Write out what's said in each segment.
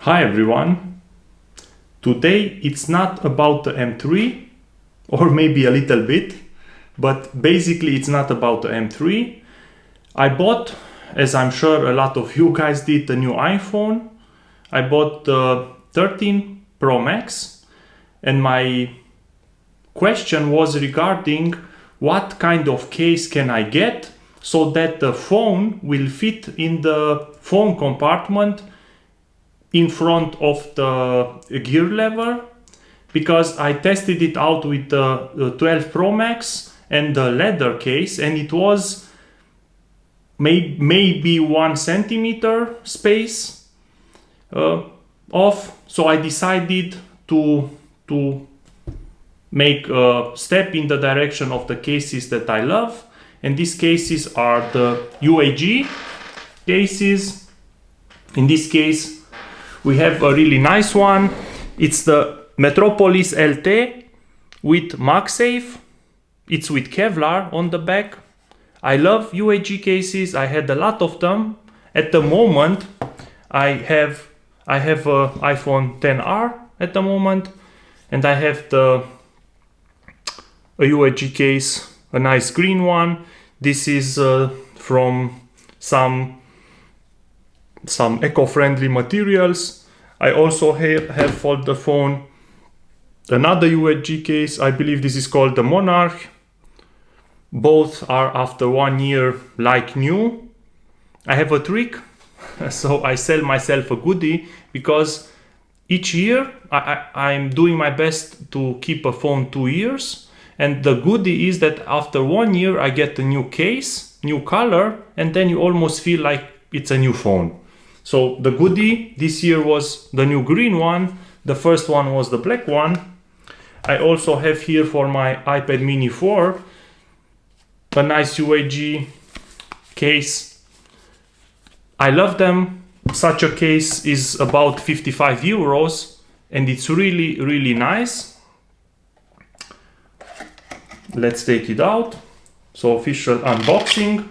Hi everyone. Today it's not about the M3, or maybe a little bit, but basically it's not about the M3. I bought, as I'm sure a lot of you guys did, the new iPhone. I bought the 13 Pro Max, and my question was regarding what kind of case can I get so that the phone will fit in the phone compartment in front of the gear lever, because I tested it out with the 12 Pro Max and the leather case, and it was maybe 1 centimeter space off. So I decided to make a step in the direction of the cases that I love, and these cases are the UAG cases. In this case we have a really nice one. It's the Metropolis LT with Magsafe. It's with Kevlar on the back. I love UAG cases. I had a lot of them. At the moment I have a iPhone XR at the moment, and I have a UAG case, a nice green one. This is from some eco-friendly materials. I also have for the phone another UAG case. I believe this is called the Monarch. Both are after 1 year like new. I have a trick, so I sell myself a goodie, because each year I'm doing my best to keep a phone 2 years, and the goodie is that after 1 year I get a new case, new color, and then you almost feel like it's a new phone. So the goodie this year was the new green one. The first one was the black one. I also have here for my iPad mini 4 a nice UAG case. I love them. Such a case is about 55 euros, and it's really nice. Let's take it out. So official unboxing.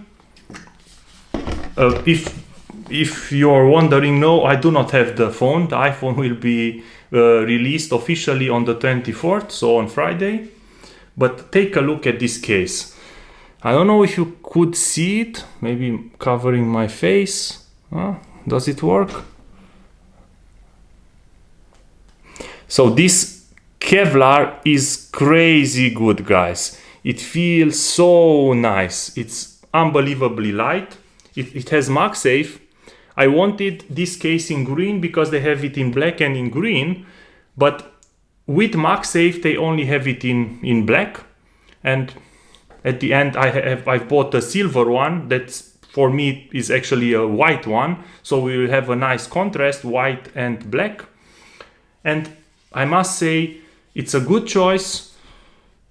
If you're wondering, no, I do not have the phone. The iPhone will be released officially on the 24th, so on Friday. But take a look at this case. I don't know if you could see it, maybe covering my face. Does it work? So this Kevlar is crazy good, guys. It feels so nice. It's unbelievably light. It has Magsafe. I wanted this case in green because they have it in black and in green, but with Magsafe they only have it in black, and at the end I bought a silver one that for me is actually a white one, so we will have a nice contrast, white and black. And I must say it's a good choice.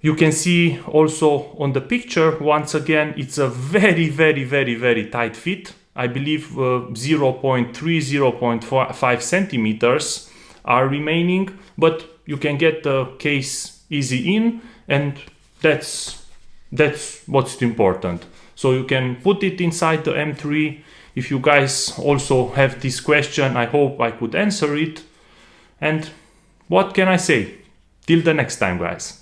You can see also on the picture, once again, it's a very tight fit. I believe 0.3, 0.5 centimeters are remaining, but you can get the case easy in, and that's what's important. So you can put it inside the M3. If you guys also have this question, I hope I could answer it. And what can I say? Till the next time, guys.